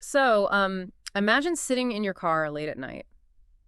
So, imagine sitting in your car late at night.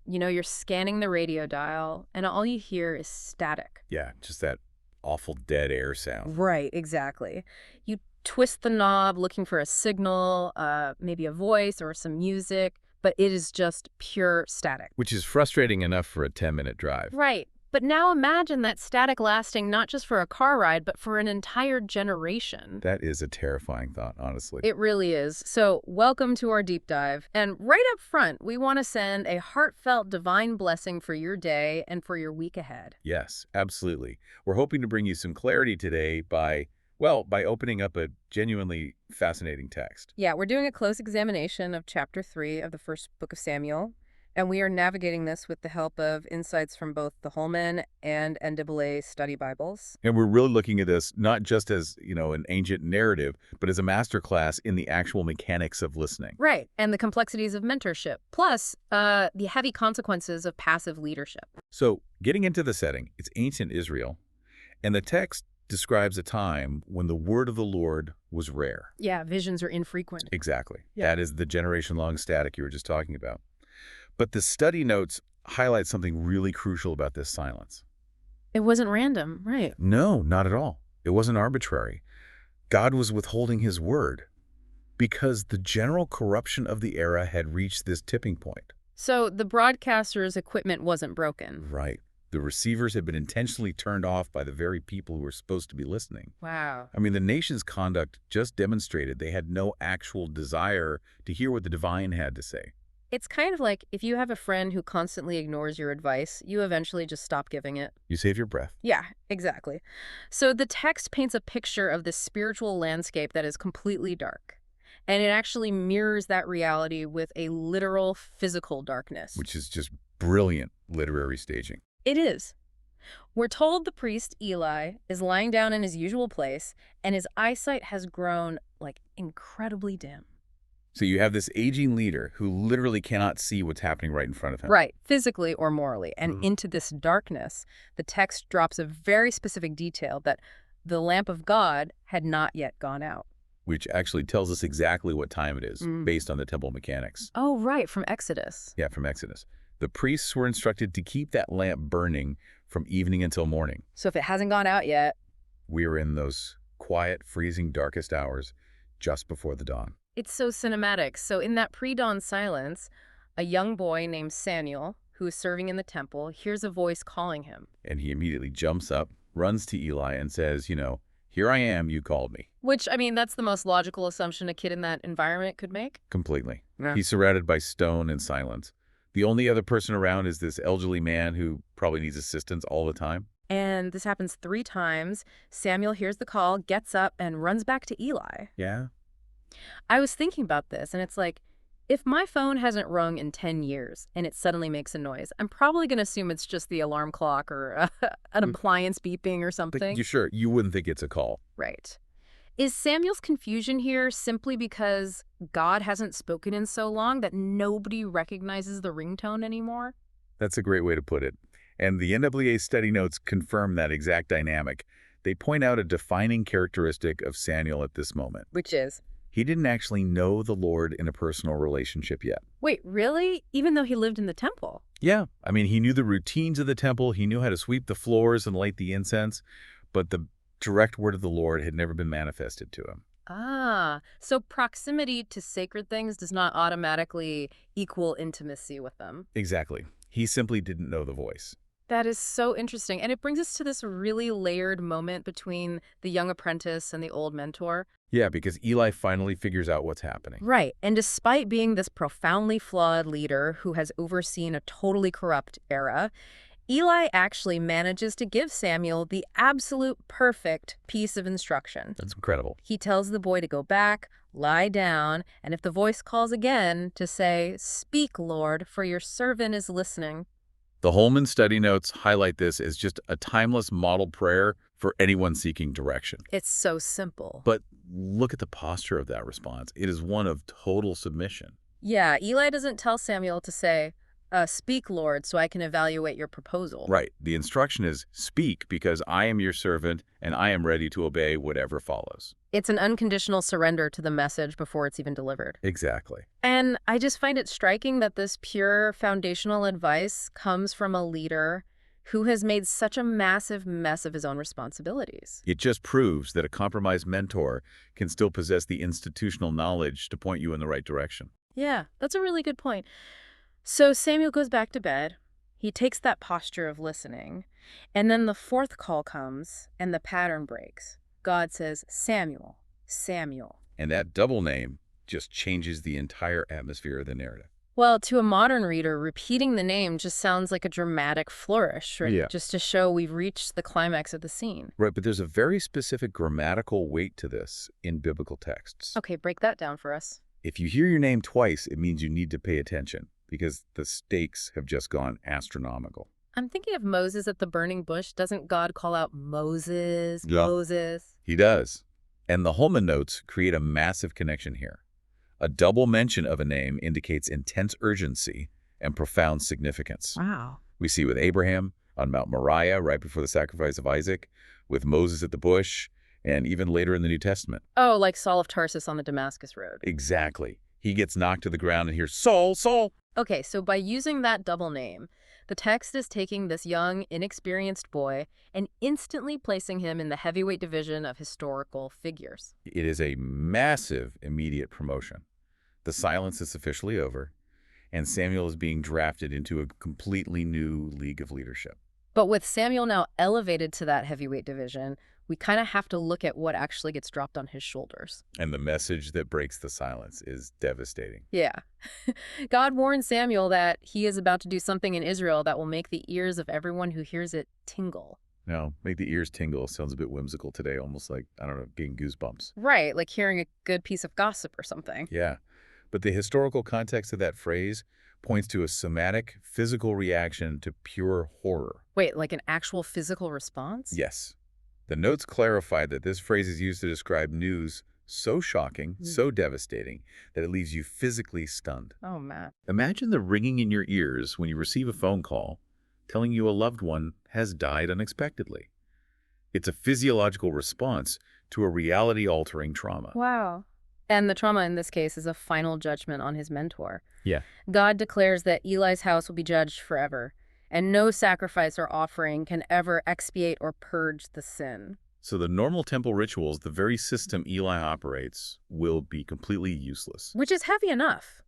You're scanning the radio dial, and all you hear is static. Yeah, just that awful dead air sound. Right, exactly. You twist the knob looking for a signal, maybe a voice or some music, but it is just pure static. Which is frustrating enough for a 10-minute drive. Right. But now imagine that static lasting not just for a car ride, but for an entire generation. That is a terrifying thought, honestly. It really is. So, welcome to our deep dive. And right up front, we want to send a heartfelt divine blessing for your day and for your week ahead. Yes, absolutely. We're hoping to bring you some clarity today by opening up a genuinely fascinating text. Yeah, we're doing a close examination of chapter 3 of the first book of Samuel. And we are navigating this with the help of insights from both the Holman and NAA study Bibles. And we're really looking at this not just as, an ancient narrative, but as a masterclass in the actual mechanics of listening. Right, and the complexities of mentorship, plus the heavy consequences of passive leadership. So, getting into the setting, it's ancient Israel, and the text describes a time when the word of the Lord was rare. Yeah, visions are infrequent. Exactly. Yeah. That is the generation-long static you were just talking about. But the study notes highlight something really crucial about this silence. It wasn't random, right? No, not at all. It wasn't arbitrary. God was withholding his word because the general corruption of the era had reached this tipping point. So the broadcaster's equipment wasn't broken. Right. The receivers had been intentionally turned off by the very people who were supposed to be listening. Wow. I mean, the nation's conduct just demonstrated they had no actual desire to hear what the divine had to say. It's kind of like if you have a friend who constantly ignores your advice, you eventually just stop giving it. You save your breath. Yeah, exactly. So the text paints a picture of this spiritual landscape that is completely dark. And it actually mirrors that reality with a literal physical darkness. Which is just brilliant literary staging. It is. We're told the priest, Eli, is lying down in his usual place, and his eyesight has grown, incredibly dim. So you have this aging leader who literally cannot see what's happening right in front of him. Right, physically or morally. And into this darkness, the text drops a very specific detail that the lamp of God had not yet gone out. Which actually tells us exactly what time it is, based on the temple mechanics. Oh, right, from Exodus. Yeah, from Exodus. The priests were instructed to keep that lamp burning from evening until morning. So if it hasn't gone out yet... We are in those quiet, freezing, darkest hours just before the dawn. It's so cinematic. So in that pre-dawn silence, a young boy named Samuel, who is serving in the temple, hears a voice calling him. And he immediately jumps up, runs to Eli, and says, here I am, you called me. Which, that's the most logical assumption a kid in that environment could make. Completely. Yeah. He's surrounded by stone and silence. The only other person around is this elderly man who probably needs assistance all the time. And this happens 3 times. Samuel hears the call, gets up, and runs back to Eli. Yeah? I was thinking about this, and it's like, if my phone hasn't rung in 10 years and it suddenly makes a noise, I'm probably going to assume it's just the alarm clock or an appliance beeping or something. But you wouldn't think it's a call. Right. Is Samuel's confusion here simply because God hasn't spoken in so long that nobody recognizes the ringtone anymore? That's a great way to put it. And the NAA study notes confirm that exact dynamic. They point out a defining characteristic of Samuel at this moment. Which is? He didn't actually know the Lord in a personal relationship yet. Wait, really? Even though he lived in the temple? Yeah. I mean, he knew the routines of the temple. He knew how to sweep the floors and light the incense. But the direct word of the Lord had never been manifested to him. Ah, so proximity to sacred things does not automatically equal intimacy with them. Exactly. He simply didn't know the voice. That is so interesting. And it brings us to this really layered moment between the young apprentice and the old mentor. Yeah, because Eli finally figures out what's happening. Right. And despite being this profoundly flawed leader who has overseen a totally corrupt era, Eli actually manages to give Samuel the absolute perfect piece of instruction. That's incredible. He tells the boy to go back, lie down, and if the voice calls again, to say, "Speak, Lord, for your servant is listening." The Holman study notes highlight this as just a timeless model prayer for anyone seeking direction. It's so simple. But look at the posture of that response. It is one of total submission. Yeah, Eli doesn't tell Samuel to say, Speak, Lord, so I can evaluate your proposal. Right. The instruction is, speak, because I am your servant, and I am ready to obey whatever follows. It's an unconditional surrender to the message before it's even delivered. Exactly. And I just find it striking that this pure foundational advice comes from a leader who has made such a massive mess of his own responsibilities. It just proves that a compromised mentor can still possess the institutional knowledge to point you in the right direction. Yeah, that's a really good point. So Samuel goes back to bed. He takes that posture of listening. And then the fourth call comes, and the pattern breaks. God says, Samuel, Samuel. And that double name just changes the entire atmosphere of the narrative. Well, to a modern reader, repeating the name just sounds like a dramatic flourish, right? Yeah. Just to show we've reached the climax of the scene. Right, but there's a very specific grammatical weight to this in biblical texts. Okay, break that down for us. If you hear your name twice, it means you need to pay attention because the stakes have just gone astronomical. I'm thinking of Moses at the burning bush. Doesn't God call out Moses, Yeah. Moses? He does. And the Holman notes create a massive connection here. A double mention of a name indicates intense urgency and profound significance. Wow. We see with Abraham on Mount Moriah right before the sacrifice of Isaac, with Moses at the bush, and even later in the New Testament. Oh, like Saul of Tarsus on the Damascus Road. Exactly. He gets knocked to the ground and hears, Saul, Saul. Okay, so by using that double name, the text is taking this young, inexperienced boy and instantly placing him in the heavyweight division of historical figures. It is a massive immediate promotion. The silence is officially over, and Samuel is being drafted into a completely new league of leadership. But with Samuel now elevated to that heavyweight division, we kind of have to look at what actually gets dropped on his shoulders. And the message that breaks the silence is devastating. Yeah. God warns Samuel that he is about to do something in Israel that will make the ears of everyone who hears it tingle. Now, make the ears tingle sounds a bit whimsical today, almost like, I don't know, getting goosebumps. Right, like hearing a good piece of gossip or something. Yeah. But the historical context of that phrase points to a somatic, physical reaction to pure horror. Wait, like an actual physical response? Yes. The notes clarify that this phrase is used to describe news so shocking, so devastating, that it leaves you physically stunned. Oh, Matt. Imagine the ringing in your ears when you receive a phone call telling you a loved one has died unexpectedly. It's a physiological response to a reality-altering trauma. Wow. And the trauma in this case is a final judgment on his mentor. Yeah. God declares that Eli's house will be judged forever, and no sacrifice or offering can ever expiate or purge the sin. So the normal temple rituals, the very system Eli operates, will be completely useless. Which is heavy enough.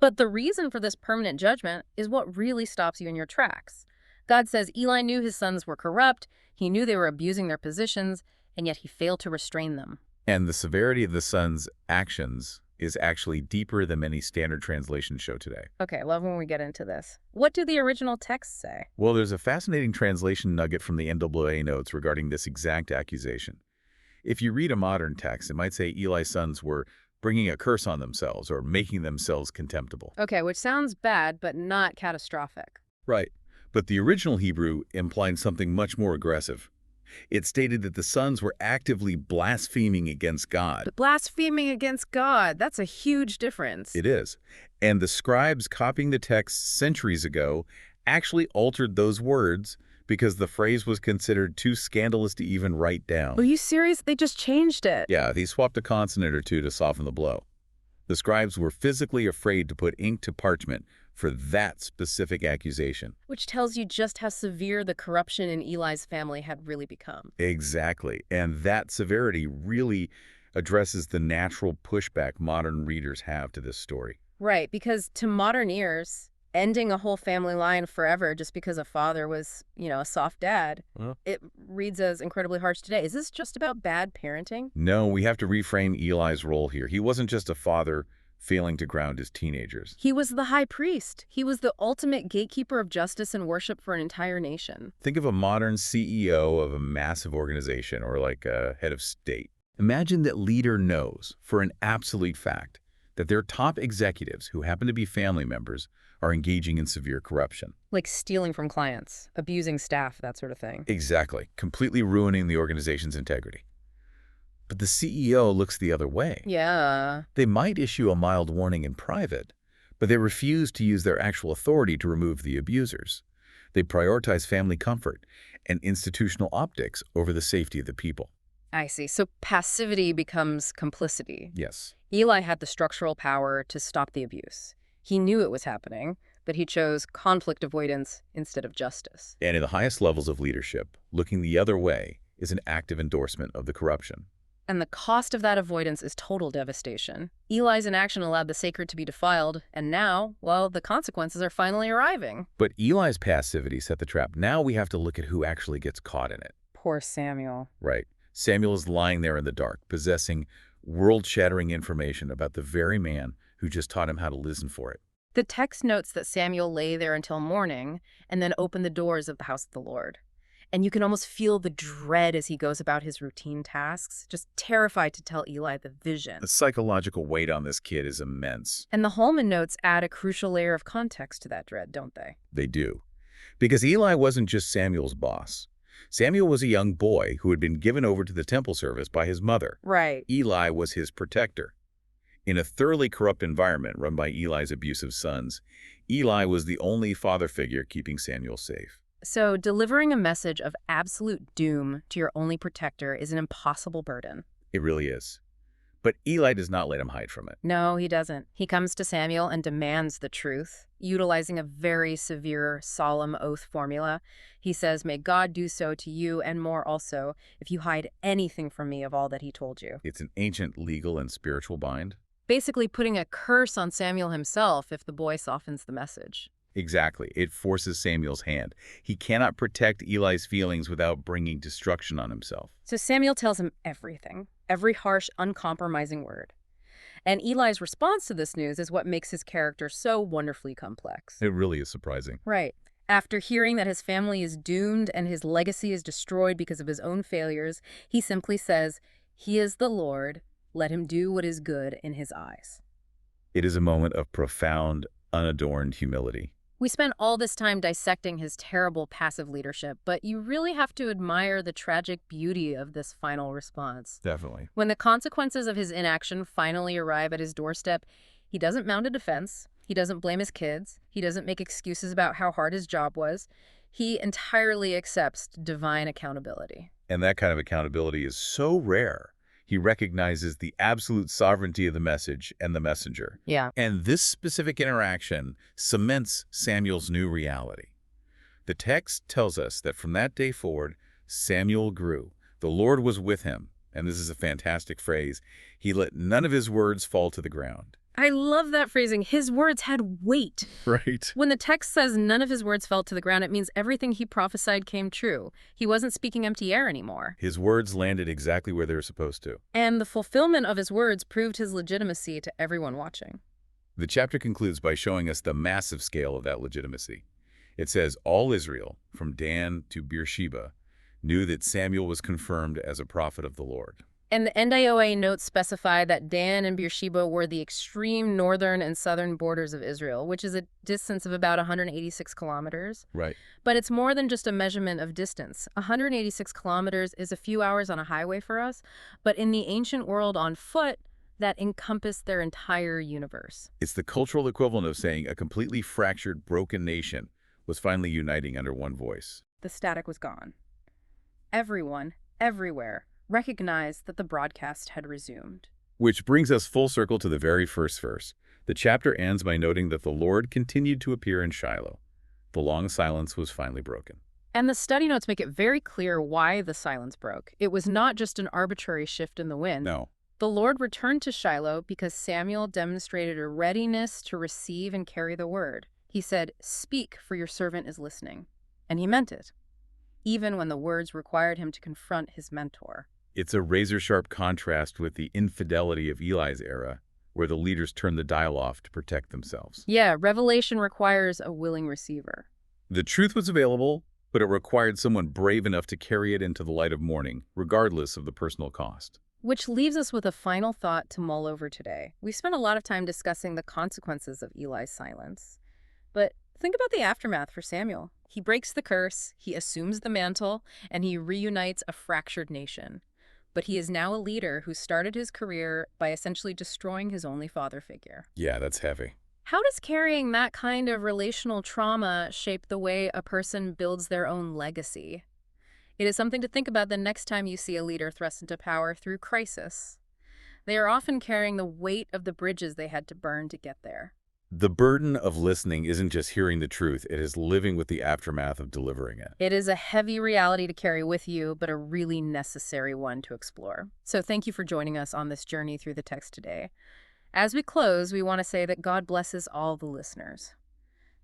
But the reason for this permanent judgment is what really stops you in your tracks. God says Eli knew his sons were corrupt, he knew they were abusing their positions, and yet he failed to restrain them. And the severity of the son's actions is actually deeper than many standard translations show today. Okay, love when we get into this. What do the original texts say? Well, there's a fascinating translation nugget from the NAA notes regarding this exact accusation. If you read a modern text, it might say Eli's sons were bringing a curse on themselves or making themselves contemptible. Okay, which sounds bad, but not catastrophic. Right. But the original Hebrew implied something much more aggressive. It stated that the sons were actively blaspheming against God. But blaspheming against God, that's a huge difference. It is. And the scribes copying the text centuries ago actually altered those words because the phrase was considered too scandalous to even write down. Are you serious? They just changed it. Yeah, they swapped a consonant or two to soften the blow. The scribes were physically afraid to put ink to parchment for that specific accusation. Which tells you just how severe the corruption in Eli's family had really become. Exactly. And that severity really addresses the natural pushback modern readers have to this story. Right, because to modern ears, ending a whole family line forever just because a father was, a soft dad, it reads as incredibly harsh today. Is this just about bad parenting? No, we have to reframe Eli's role here. He wasn't just a father failing to ground his teenagers. He was the high priest. He was the ultimate gatekeeper of justice and worship for an entire nation. Think of a modern CEO of a massive organization or like a head of state. Imagine that leader knows for an absolute fact that their top executives, who happen to be family members, are engaging in severe corruption. Like stealing from clients, abusing staff, that sort of thing. Exactly. Completely ruining the organization's integrity. But the CEO looks the other way. Yeah. They might issue a mild warning in private, But they refused to use their actual authority to remove the abusers. They prioritized family comfort and institutional optics over the safety of the people. I see. So passivity becomes complicity. Yes. Eli had the structural power to stop the abuse. He knew it was happening, but he chose conflict avoidance instead of justice. And in the highest levels of leadership, looking the other way is an active endorsement of the corruption. And the cost of that avoidance is total devastation. Eli's inaction allowed the sacred to be defiled, and now, well, the consequences are finally arriving. But Eli's passivity set the trap. Now we have to look at who actually gets caught in it. Poor Samuel. Right. Samuel is lying there in the dark, possessing world-shattering information about the very man who just taught him how to listen for it. The text notes that Samuel lay there until morning and then opened the doors of the house of the Lord. And you can almost feel the dread as he goes about his routine tasks, just terrified to tell Eli the vision. The psychological weight on this kid is immense. And the Holman notes add a crucial layer of context to that dread, don't they? They do. Because Eli wasn't just Samuel's boss. Samuel was a young boy who had been given over to the temple service by his mother. Right. Eli was his protector. In a thoroughly corrupt environment run by Eli's abusive sons, Eli was the only father figure keeping Samuel safe. So delivering a message of absolute doom to your only protector is an impossible burden. It really is. But Eli does not let him hide from it. No, he doesn't. He comes to Samuel and demands the truth, utilizing a very severe, solemn oath formula. He says, "May God do so to you and more also, if you hide anything from me of all that he told you." It's an ancient legal and spiritual bind. Basically putting a curse on Samuel himself if the boy softens the message. Exactly. It forces Samuel's hand. He cannot protect Eli's feelings without bringing destruction on himself. So Samuel tells him everything, every harsh, uncompromising word. And Eli's response to this news is what makes his character so wonderfully complex. It really is surprising. Right. After hearing that his family is doomed and his legacy is destroyed because of his own failures, he simply says, "He is the Lord. Let him do what is good in his eyes." It is a moment of profound, unadorned humility. We spent all this time dissecting his terrible passive leadership, but you really have to admire the tragic beauty of this final response. Definitely. When the consequences of his inaction finally arrive at his doorstep, he doesn't mount a defense. He doesn't blame his kids. He doesn't make excuses about how hard his job was. He entirely accepts divine accountability. And that kind of accountability is so rare. He recognizes the absolute sovereignty of the message and the messenger. Yeah. And this specific interaction cements Samuel's new reality. The text tells us that from that day forward, Samuel grew. The Lord was with him. And this is a fantastic phrase. He let none of his words fall to the ground. I love that phrasing. His words had weight. Right. When the text says none of his words fell to the ground, it means everything he prophesied came true. He wasn't speaking empty air anymore. His words landed exactly where they were supposed to. And the fulfillment of his words proved his legitimacy to everyone watching. The chapter concludes by showing us the massive scale of that legitimacy. It says, all Israel, from Dan to Beersheba, knew that Samuel was confirmed as a prophet of the Lord. And the NDOA notes specify that Dan and Beersheba were the extreme northern and southern borders of Israel, which is a distance of about 186 kilometers. Right. But it's more than just a measurement of distance. 186 kilometers is a few hours on a highway for us, but in the ancient world on foot, that encompassed their entire universe. It's the cultural equivalent of saying a completely fractured, broken nation was finally uniting under one voice. The static was gone. Everyone, everywhere, recognized that the broadcast had resumed. Which brings us full circle to the very first verse. The chapter ends by noting that the Lord continued to appear in Shiloh. The long silence was finally broken. And the study notes make it very clear why the silence broke. It was not just an arbitrary shift in the wind. No. The Lord returned to Shiloh because Samuel demonstrated a readiness to receive and carry the word. He said, "Speak, for your servant is listening." And he meant it, even when the words required him to confront his mentor. It's a razor-sharp contrast with the infidelity of Eli's era, where the leaders turned the dial off to protect themselves. Yeah, revelation requires a willing receiver. The truth was available, but it required someone brave enough to carry it into the light of morning, regardless of the personal cost. Which leaves us with a final thought to mull over today. We spent a lot of time discussing the consequences of Eli's silence. But think about the aftermath for Samuel. He breaks the curse, he assumes the mantle, and he reunites a fractured nation. But he is now a leader who started his career by essentially destroying his only father figure. Yeah, that's heavy. How does carrying that kind of relational trauma shape the way a person builds their own legacy? It is something to think about the next time you see a leader thrust into power through crisis. They are often carrying the weight of the bridges they had to burn to get there. The burden of listening isn't just hearing the truth, it is living with the aftermath of delivering it. It is a heavy reality to carry with you, but a really necessary one to explore. So thank you for joining us on this journey through the text today. As we close, we want to say that God blesses all the listeners.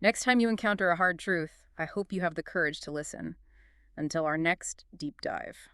Next time you encounter a hard truth, I hope you have the courage to listen. Until our next deep dive.